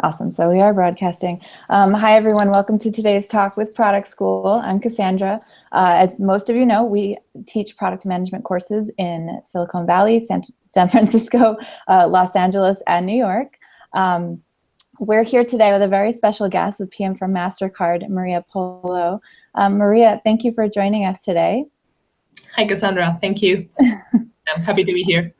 Awesome. So we are broadcasting. Hi, everyone. Welcome to today's talk with Product School. I'm Cassandra. As most of you know, we teach product management courses in Silicon Valley, San Francisco, Los Angeles, and New York. We're here today with a very special guest, a PM from MasterCard, Maria Polo. Maria, thank you for joining us today. Hi, Cassandra. Thank you. I'm happy to be here.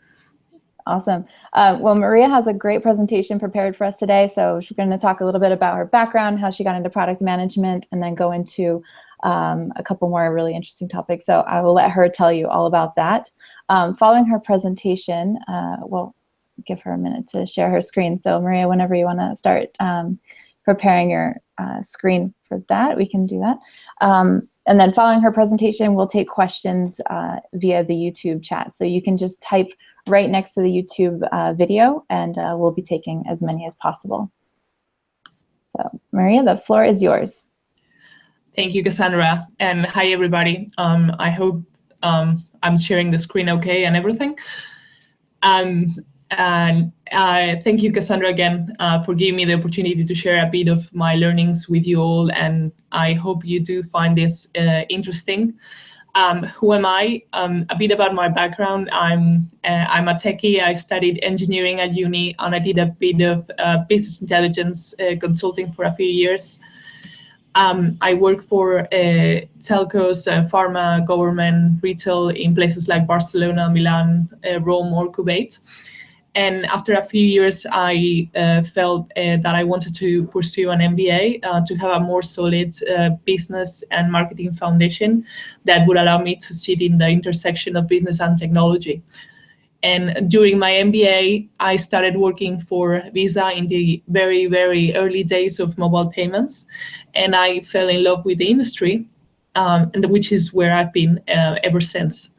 Awesome. Well, Maria has a great presentation prepared for us today. So she's going to talk a little bit about her background, how she got into product management, and then go into a couple more really interesting topics. So I will let her tell you all about that. Following her presentation, we'll give her a minute to share her screen. So Maria, whenever you want to start preparing your screen for that, we can do that. And then following her presentation, we'll take questions via the YouTube chat. So you can just type right next to the YouTube video, and we'll be taking as many as possible. So Maria, the floor is yours. Thank you, Cassandra, and hi, everybody. I hope I'm sharing the screen okay and everything. And thank you, Cassandra, again, for giving me the opportunity to share a bit of my learnings with you all, and I hope you do find this interesting. Who am I? A bit about my background. I'm a techie. I studied engineering at uni, and I did a bit of business intelligence consulting for a few years. I work for telcos, pharma, government, retail in places like Barcelona, Milan, Rome, or Kuwait. And after a few years, I felt that I wanted to pursue an MBA to have a more solid business and marketing foundation that would allow me to sit in the intersection of business and technology. And during my MBA, I started working for Visa in the very, very early days of mobile payments. And I fell in love with the industry, and which is where I've been ever since.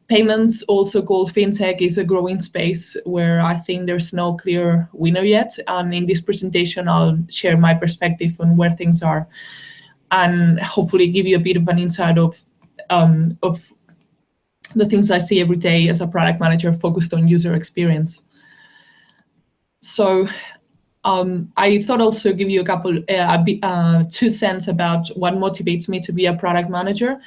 Payments, also called fintech, is a growing space where I think there's no clear winner yet. And in this presentation, I'll share my perspective on where things are, and hopefully give you a bit of an insight of the things I see every day as a product manager focused on user experience. So I thought also give you a 2 cents about what motivates me to be a product manager.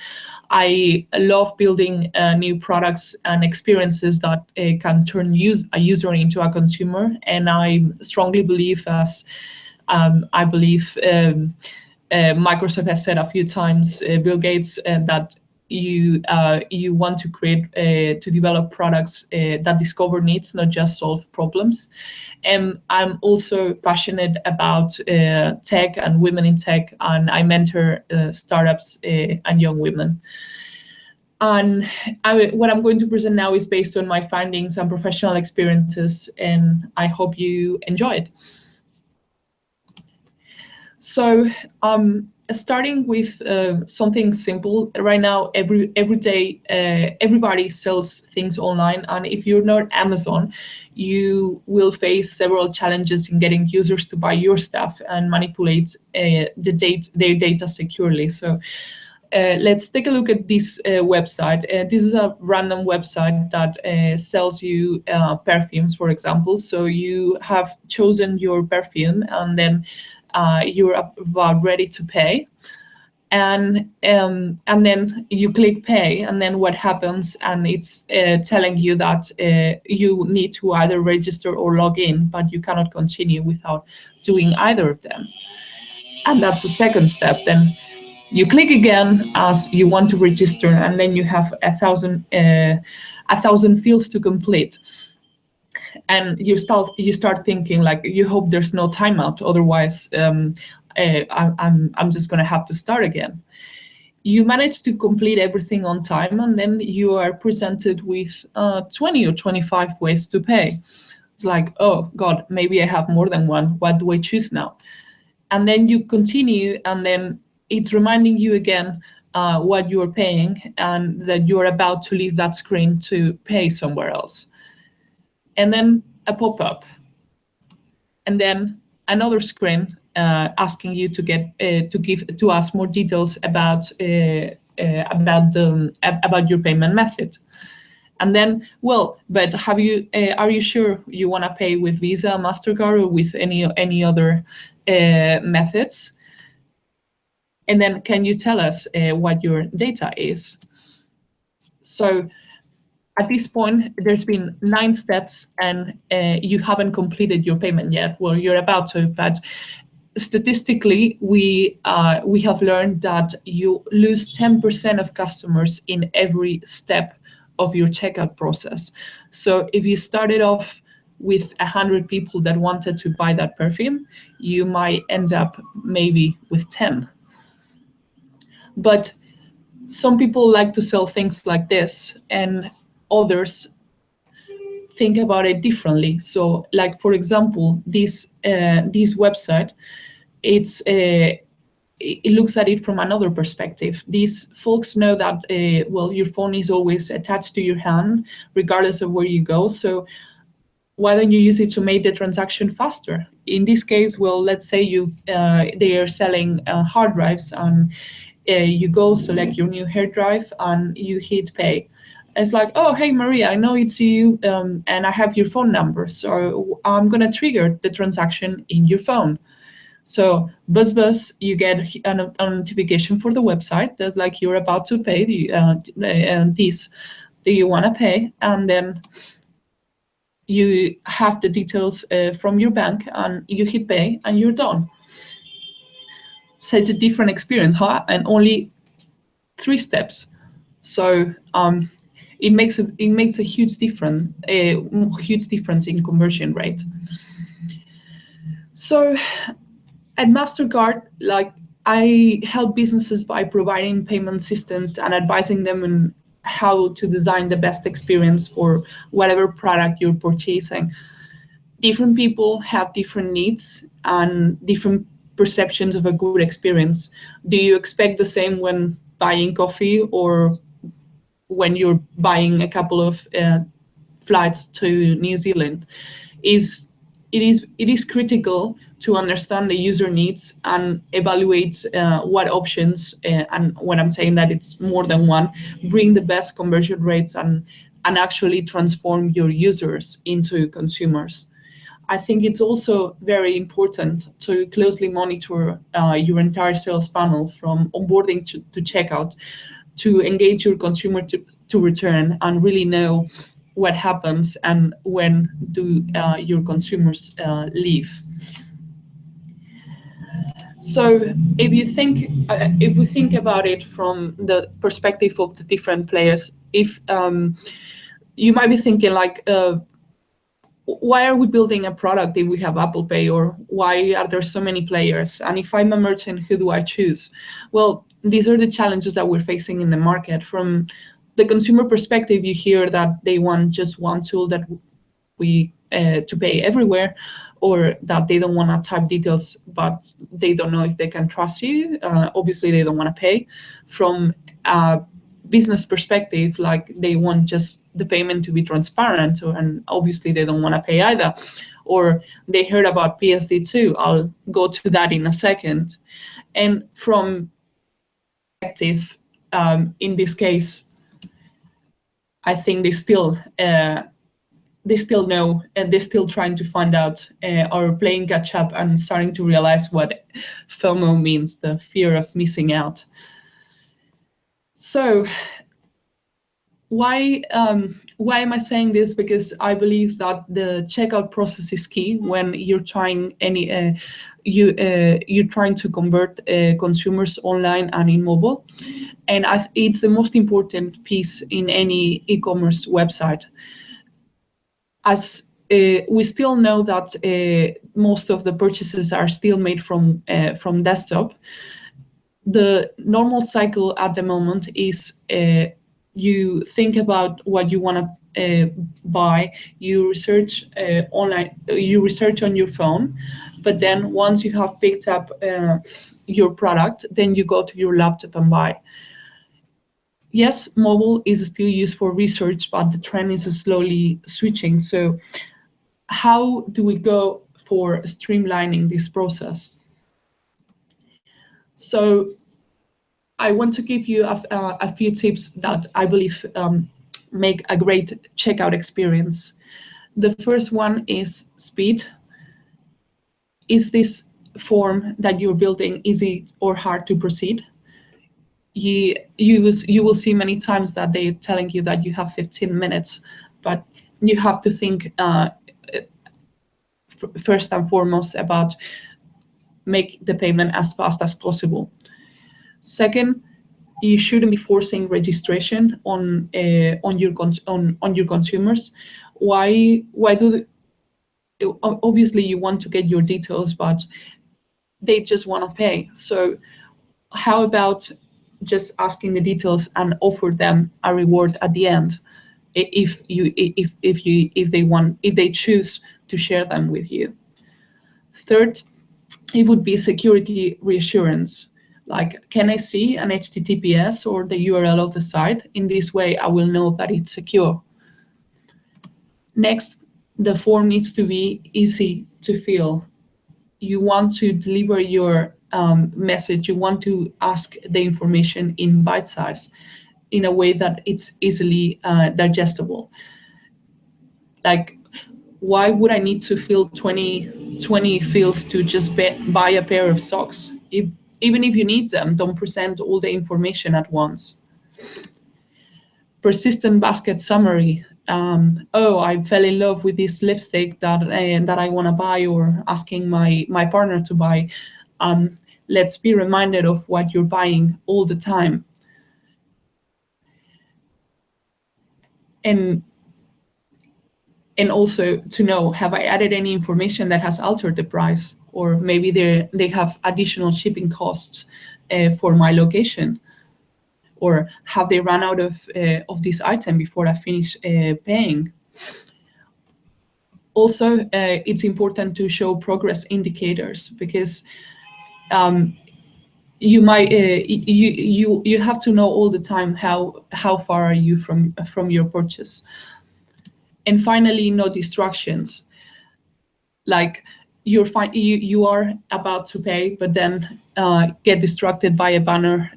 I love building new products and experiences that can turn a user into a consumer. And I strongly believe, as I believe Microsoft has said a few times, Bill Gates, that you want to create, to develop products that discover needs, not just solve problems. And I'm also passionate about tech and women in tech, and I mentor startups and young women. And what I'm going to present now is based on my findings and professional experiences, and I hope you enjoy it. So starting with something simple. Right now, every day, everybody sells things online, and if you're not Amazon, you will face several challenges in getting users to buy your stuff and manipulate their data securely. So let's take a look at this website. This is a random website that sells you perfumes, for example. So you have chosen your perfume, and then you're about ready to pay, and then you click pay, and then what happens? And it's telling you that you need to either register or log in, but you cannot continue without doing either of them. And that's the second step. Then you click again as you want to register, and then you have a thousand fields to complete. And you start thinking, like, you hope there's no timeout, otherwise I'm just going to have to start again. You manage to complete everything on time, and then you are presented with 20 or 25 ways to pay. It's like, oh God, maybe I have more than one. What do I choose now? And then you continue, and then it's reminding you again what you are paying, and that you're about to leave that screen to pay somewhere else. And then a pop-up, and then another screen asking you to ask more details about your payment method. And then, well, but have you? Are you sure you want to pay with Visa, MasterCard, or with any other methods? And then, can you tell us what your data is? So at this point, there's been 9 steps, and you haven't completed your payment yet. Well, you're about to, but statistically, we have learned that you lose 10% of customers in every step of your checkout process. So if you started off with 100 people that wanted to buy that perfume, you might end up maybe with 10. But some people like to sell things like this, and others think about it differently. So, like for example, this website, it looks at it from another perspective. These folks know that well, your phone is always attached to your hand, regardless of where you go. So why don't you use it to make the transaction faster? In this case, well, let's say they are selling hard drives, and you go select your new hard drive and you hit pay. It's like, oh, hey, Maria, I know it's you, and I have your phone number, so I'm going to trigger the transaction in your phone. So buzz, you get a notification for the website that like you're about to pay this. Do you want to pay? And then you have the details from your bank, and you hit pay, and you're done. Such a different experience, huh? And only 3 steps. So it makes a huge difference in conversion rate. So at MasterCard, like, I help businesses by providing payment systems and advising them on how to design the best experience for whatever product you're purchasing. Different people have different needs and different perceptions of a good experience. Do you expect the same when buying coffee or when you're buying a couple of flights to New Zealand? It is critical to understand the user needs and evaluate what options, and when I'm saying that it's more than one, bring the best conversion rates and actually transform your users into consumers. I think it's also very important to closely monitor your entire sales funnel from onboarding to checkout, to engage your consumer to return, and really know what happens and when do your consumers leave. So if we think about it from the perspective of the different players, if you might be thinking like, why are we building a product if we have Apple Pay, or why are there so many players? And if I'm a merchant, who do I choose? Well, these are the challenges that we're facing in the market. From the consumer perspective, you hear that they want just one tool that we to pay everywhere, or that they don't want to type details, but they don't know if they can trust you. Obviously, they don't want to pay. From business perspective, like, they want just the payment to be transparent, and obviously they don't want to pay either. Or they heard about PSD2. I'll go to that in a second. And from perspective, in this case, I think they still know, and they're still trying to find out, or playing catch up and starting to realize what FOMO means, the fear of missing out. So why am I saying this? Because I believe that the checkout process is key when you're trying you're trying to convert consumers online and in mobile, and it's the most important piece in any e-commerce website. As we still know that most of the purchases are still made from desktop. The normal cycle at the moment is you think about what you want to buy, you research online, you research on your phone, but then once you have picked up your product, then you go to your laptop and buy. Yes, mobile is still used for research, but the trend is slowly switching. So how do we go for streamlining this process? So I want to give you a few tips that I believe make a great checkout experience. The first one is speed. Is this form that you're building easy or hard to proceed? You will see many times that they're telling you that you have 15 minutes, but you have to think first and foremost about make the payment as fast as possible. Second, you shouldn't be forcing registration on your consumers. Why do obviously you want to get your details, but they just want to pay. So how about just asking the details and offer them a reward at the end if they choose to share them with you. Third, it would be security reassurance. Like, can I see an HTTPS or the URL of the site? In this way, I will know that it's secure. Next, the form needs to be easy to fill. You want to deliver your message, you want to ask the information in bite size in a way that it's easily digestible. Like, why would I need to fill 20 fields to just buy a pair of socks? Even if you need them, don't present all the information at once. Persistent basket summary. Oh, I fell in love with this lipstick that I want to buy, or asking my partner to buy. Let's be reminded of what you're buying all the time. And also to know, have I added any information that has altered the price? Or maybe they have additional shipping costs for my location. Or have they run out of this item before I finish paying? Also, it's important to show progress indicators, because you might you have to know all the time how far are you from your purchase. And finally, no distractions. Like, you are about to pay, but then get distracted by a banner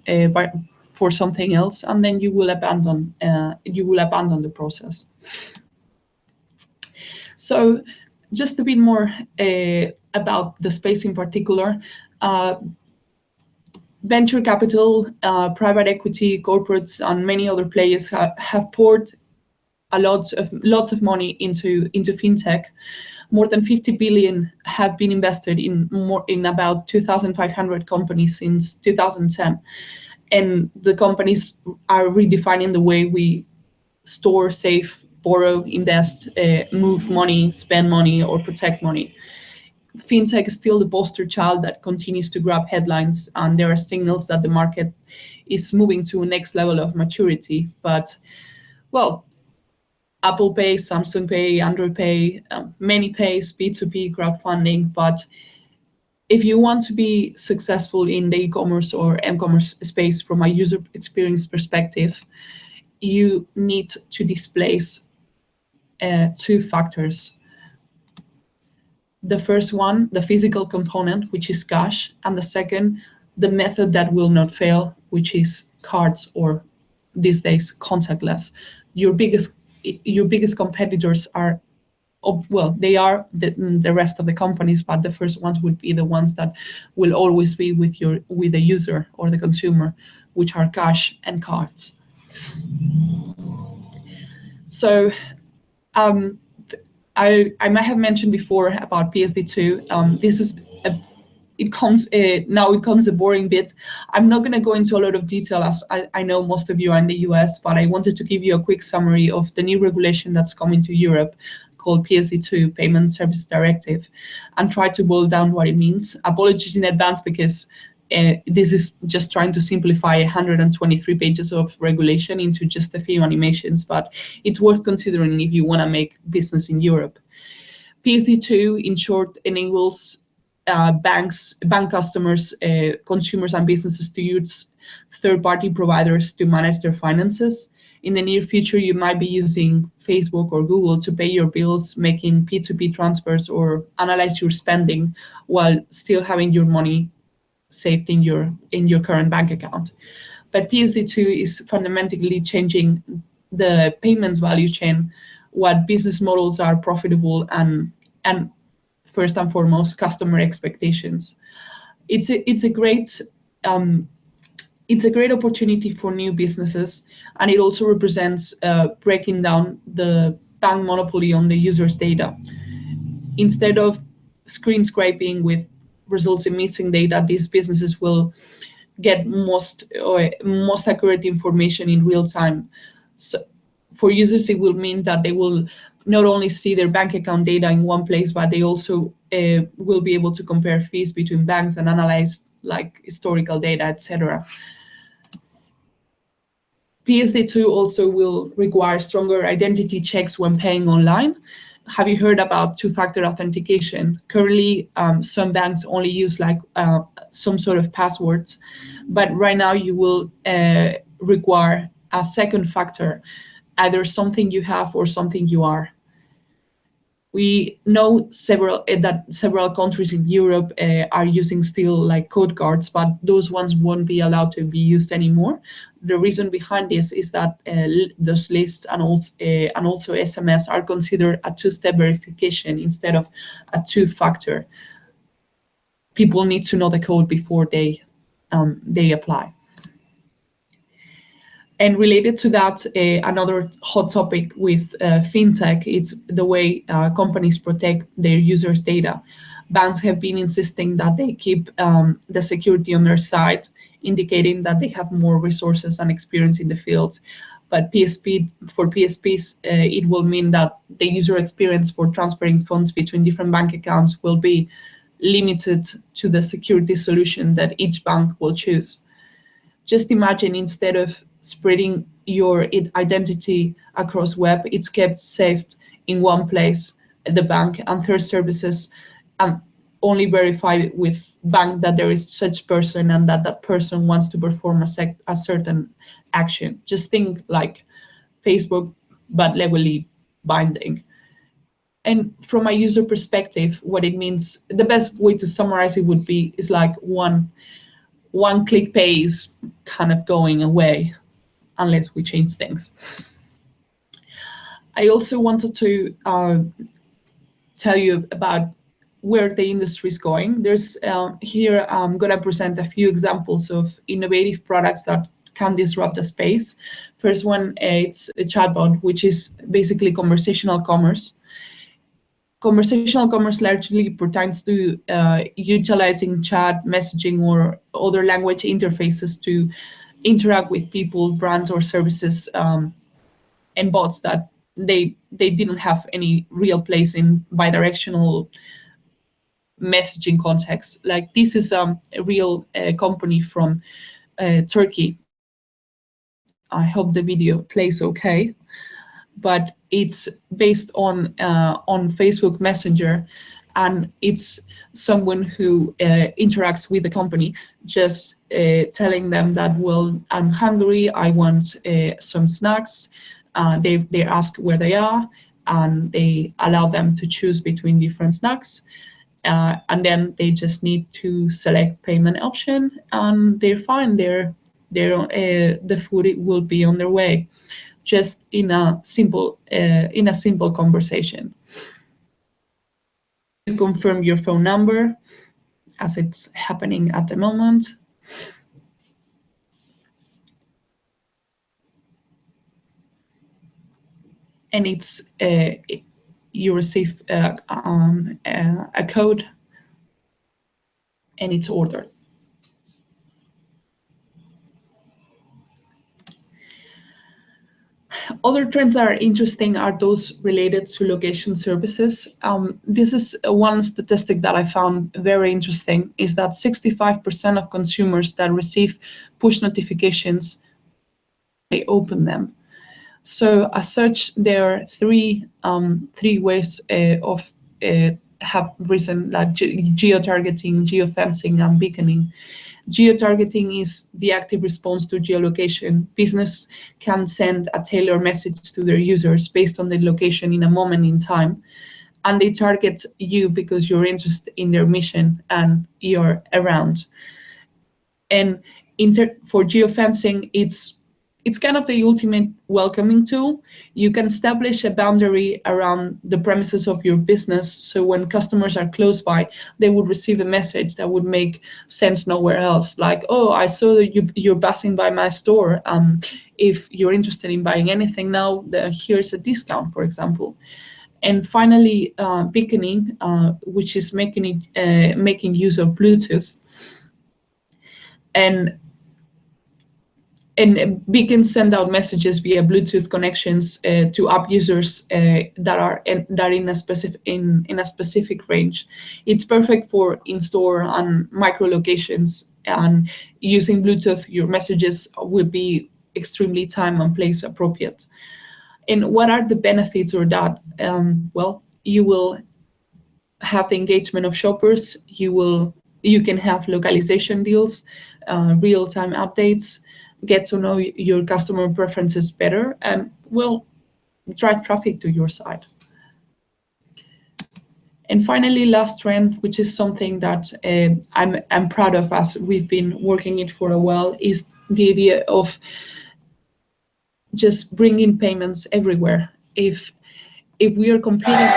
for something else, and then you will abandon the process. So, just a bit more about the space in particular. Venture capital, private equity, corporates, and many other players have poured lots of money into fintech. More than 50 billion have been invested in about 2,500 companies since 2010, and the companies are redefining the way we store, save, borrow, invest, move money, spend money, or protect money. Fintech is still the poster child that continues to grab headlines, and there are signals that the market is moving to a next level of maturity. But, well, Apple Pay, Samsung Pay, Android Pay, many pays, P2P, crowdfunding. But if you want to be successful in the e-commerce or m-commerce space from a user experience perspective, you need to displace two factors. The first one, the physical component, which is cash, and the second, the method that will not fail, which is cards, or these days contactless. Your biggest competitors are, well, they are the rest of the companies, but the first ones would be the ones that will always be with the user or the consumer, which are cash and cards. So I might have mentioned before about PSD2. This is now it comes the boring bit. I'm not going to go into a lot of detail, as I know most of you are in the US, but I wanted to give you a quick summary of the new regulation that's coming to Europe called PSD2, Payment Service Directive, and try to boil down what it means. Apologies in advance, because this is just trying to simplify 123 pages of regulation into just a few animations, but it's worth considering if you want to make business in Europe. PSD2, in short, enables bank customers, consumers, and businesses to use third-party providers to manage their finances. In the near future, you might be using Facebook or Google to pay your bills, making P2P transfers, or analyze your spending while still having your money saved in your current bank account. But PSD2 is fundamentally changing the payments value chain, what business models are profitable, and first and foremost, customer expectations. It's a great opportunity for new businesses, and it also represents breaking down the bank monopoly on the user's data. Instead of screen scraping with results in missing data, these businesses will get most accurate information in real time. So for users, it will mean that they will not only see their bank account data in one place, but they also will be able to compare fees between banks and analyze like historical data, etc. PSD2 also will require stronger identity checks when paying online. Have you heard about two-factor authentication? Currently, some banks only use like some sort of passwords, but right now you will require a second factor, either something you have or something you are. We know that several countries in Europe are using still like code cards, but those ones won't be allowed to be used anymore. The reason behind this is that those lists and also SMS are considered a two-step verification instead of a two-factor. People need to know the code before they apply. And related to that, another hot topic with fintech is the way companies protect their users' data. Banks have been insisting that they keep the security on their side, indicating that they have more resources and experience in the field. But for PSPs, it will mean that the user experience for transferring funds between different bank accounts will be limited to the security solution that each bank will choose. Just imagine, instead of spreading your identity across web, it's kept saved in one place at the bank, and third services only verify with bank that there is such person and that person wants to perform a certain action. Just think like Facebook, but legally binding. And from a user perspective, what it means, the best way to summarize it would be is like one click pay is kind of going away unless we change things. I also wanted to tell you about where the industry is going. There's here I'm going to present a few examples of innovative products that can disrupt the space. First one, it's a chatbot, which is basically conversational commerce. Conversational commerce largely pertains to utilizing chat, messaging, or other language interfaces to interact with people, brands, or services, and bots that they didn't have any real place in bidirectional messaging context. Like this is a real company from Turkey. I hope the video plays okay, but it's based on Facebook Messenger, and it's someone who interacts with the company, just telling them that, well, I'm hungry, I want some snacks. They ask where they are, and they allow them to choose between different snacks. And then they just need to select payment option, and they're fine. The food will be on their way, just in a simple conversation. You confirm your phone number, as it's happening at the moment. And it's you receive a code, and it's ordered. Other trends that are interesting are those related to location services. This is one statistic that I found very interesting, is that 65% of consumers that receive push notifications, they open them. So as such, there are three ways of have risen, like geo-targeting, geofencing, and beaconing. Geo-targeting is the active response to geolocation. Business can send a tailored message to their users based on the location in a moment in time, and they target you because you're interested in their mission and you're around. And for geofencing, it's it's kind of the ultimate welcoming tool. You can establish a boundary around the premises of your business, so when customers are close by, they would receive a message that would make sense nowhere else. Like, oh, I saw that you're passing by my store. If you're interested in buying anything now, here's a discount, for example. And finally, beaconing, which is making use of Bluetooth. And Beacon send out messages via Bluetooth connections to app users that are in a specific range. It's perfect for in-store and micro locations. And using Bluetooth, your messages will be extremely time and place appropriate. And what are the benefits of that? Well, you will have the engagement of shoppers. You can have localization deals, real-time updates, get to know your customer preferences better, and will drive traffic to your site. And finally, last trend, which is something that I'm proud of, as we've been working it for a while, is the idea of just bringing payments everywhere. If we are competing,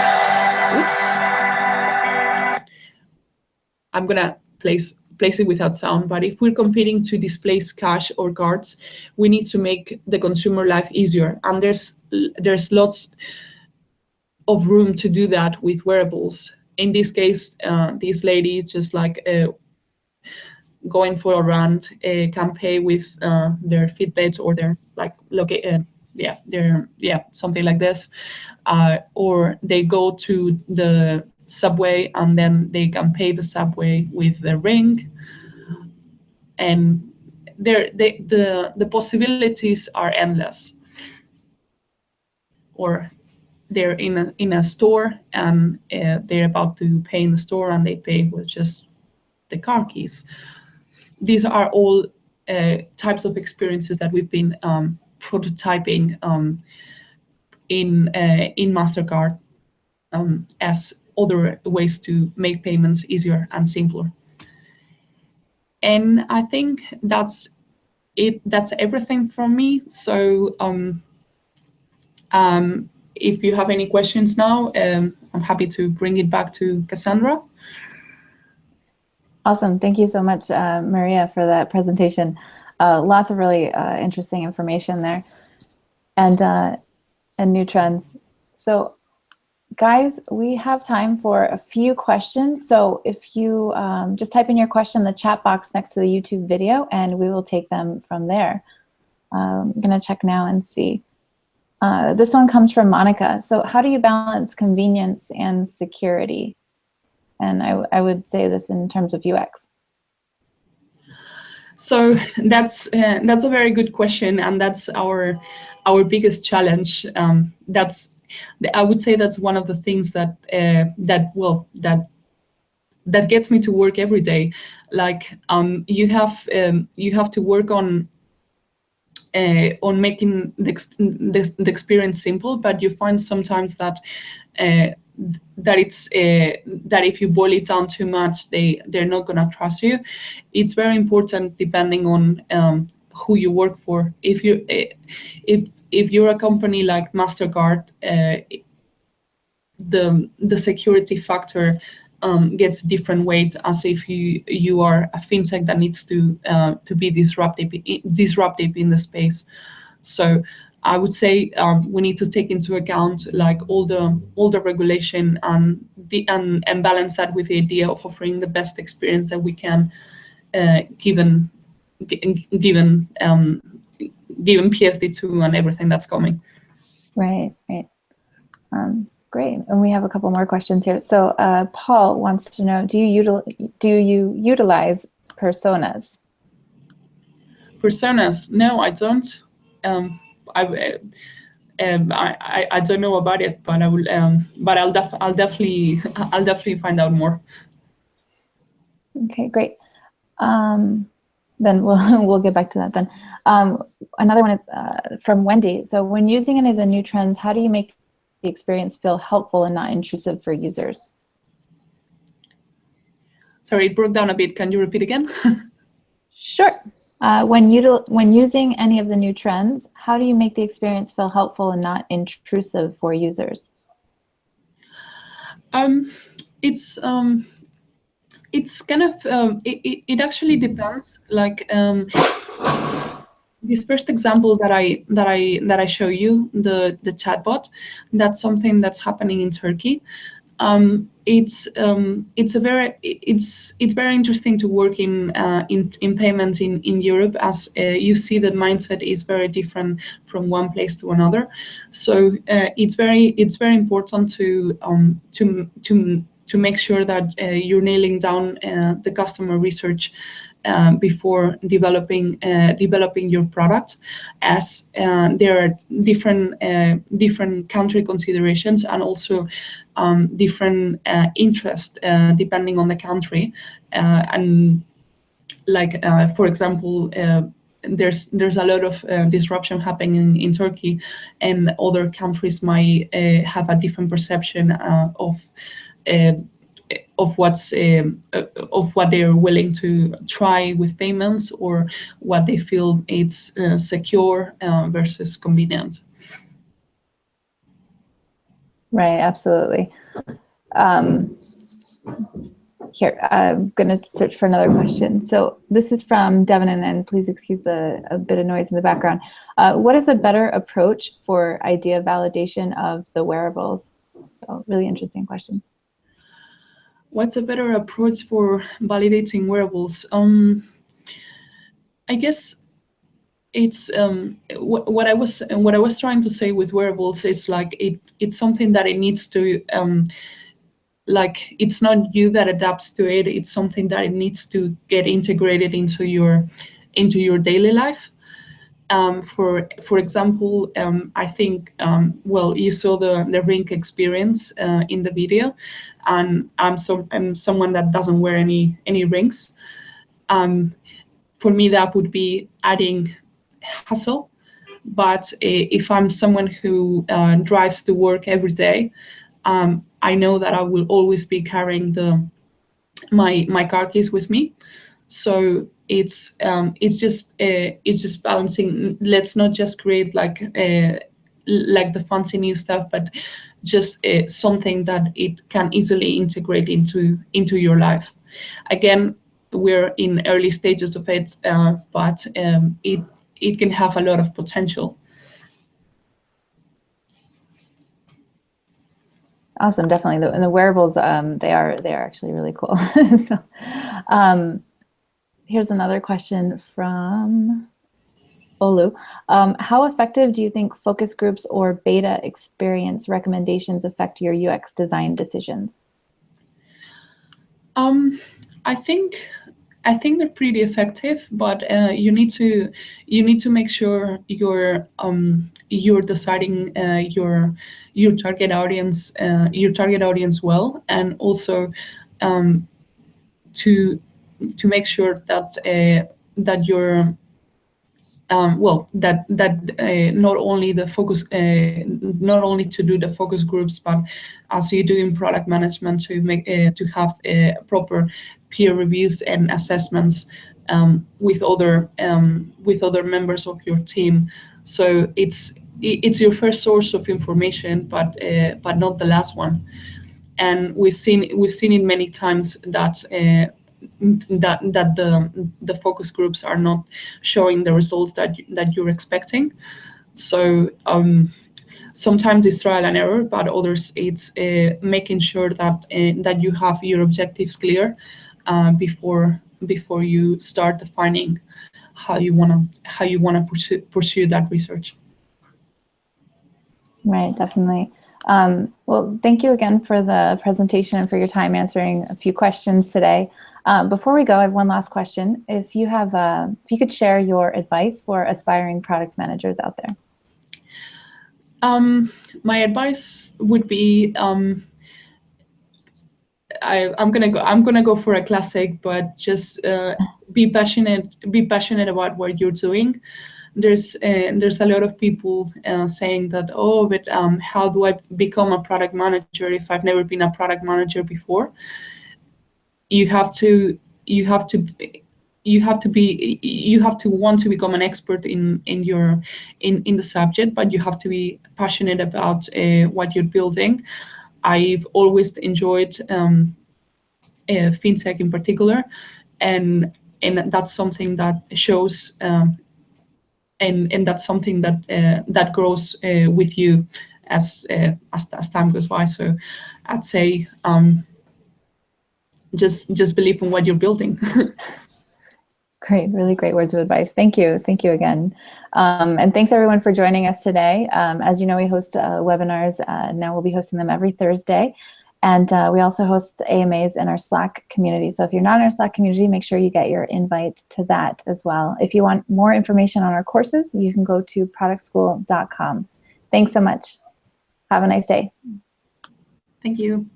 I'm gonna place it without sound, but if we're competing to displace cash or cards, we need to make the consumer life easier. And there's lots of room to do that with wearables. In this case, this lady just like going for a run can pay with their Fitbit or their something like this, or they go to the subway and then they can pay the subway with the ring. And the possibilities are endless. Or they're in a store and they're about to pay in the store and they pay with just the car keys. These are all types of experiences that we've been prototyping in MasterCard as other ways to make payments easier and simpler. And I think that's it. That's everything from me. So if you have any questions now, I'm happy to bring it back to Cassandra. Awesome. Thank you so much, Maria, for that presentation. Lots of really interesting information there and new trends. So guys, we have time for a few questions. So if you just type in your question in the chat box next to the YouTube video, and we will take them from there. I'm going to check now and see. This one comes from Monica. So how do you balance convenience and security? And I would say this in terms of UX. So that's a very good question, and that's our biggest challenge. I would say that's one of the things that gets me to work every day. Like you have to work on making the experience simple, but you find sometimes that that if you boil it down too much, they're not gonna trust you. It's very important depending on who you work for. If you're a company like MasterCard, the security factor gets different weight as if you are a fintech that needs to be disruptive in the space. So I would say we need to take into account like all the regulation and balance that with the idea of offering the best experience that we can, given PSD2 and everything that's coming. Right. Great. And we have a couple more questions here. So Paul wants to know, do you utilize personas? Personas? No, I don't. I don't know about it, but I will. But I'll definitely find out more. Okay, great. Then we'll get back to that then. Another one is from Wendy. So when using any of the new trends, how do you make the experience feel helpful and not intrusive for users? Sorry, it broke down a bit. Can you repeat again? Sure. When using any of the new trends, how do you make the experience feel helpful and not intrusive for users? It's kind of it actually depends. Like this first example that I show you, the chatbot, that's something that's happening in Turkey. It's very interesting to work in payments in Europe, as you see that mindset is very different from one place to another. So it's very important to make sure that you're nailing down the customer research before developing your product, as there are different country considerations and also different interest depending on the country, and like for example, there's a lot of disruption happening in Turkey, and other countries might have a different perception of what they're willing to try with payments, or what they feel it's secure versus convenient. Right, absolutely. Here, I'm going to search for another question. So this is from Devin, and please excuse a bit of noise in the background. What is a better approach for idea validation of the wearables? So really interesting question. What's a better approach for validating wearables? I guess it's what I was trying to say with wearables is like it's something that it needs to like, it's not you that adapts to it. It's something that it needs to get integrated into your daily life. For example, I think well, you saw the ring experience in the video, and I'm someone that doesn't wear any rings. For me, that would be adding hassle. But if I'm someone who drives to work every day, I know that I will always be carrying my car keys with me. So it's just balancing. Let's not just create like the fancy new stuff, but just something that it can easily integrate into your life. Again, we're in early stages of it, but it can have a lot of potential. Awesome, definitely. And the wearables, they are actually really cool. So, here's another question from Olu. How effective do you think focus groups or beta experience recommendations affect your UX design decisions? I think they're pretty effective, but you need to make sure you're deciding your target audience well, and also to make sure that you're not only to do the focus groups, but as you do in product management, to have proper peer reviews and assessments with other members of your team. So it's your first source of information, but not the last one. And we've seen it many times that the focus groups are not showing the results that you're expecting. So sometimes it's trial and error, but others it's making sure that you have your objectives clear before you start defining how you wanna pursue that research. Right, definitely. Well, thank you again for the presentation and for your time answering a few questions today. Before we go, I have one last question. If you could share your advice for aspiring product managers out there. My advice would be I'm gonna go for a classic, but just be passionate about what you're doing. There's a lot of people saying that, oh, but how do I become a product manager if I've never been a product manager before? You have to you have to want to become an expert in the subject, but you have to be passionate about what you're building. I've always enjoyed fintech in particular, and that's something that shows, and that's something that grows with you as time goes by. So I'd say just believe in what you're building. Great, really great words of advice. Thank you again. And thanks everyone for joining us today. As you know, we host webinars. Now we'll be hosting them every Thursday. And we also host AMAs in our Slack community. So if you're not in our Slack community, make sure you get your invite to that as well. If you want more information on our courses, you can go to productschool.com. Thanks so much. Have a nice day. Thank you.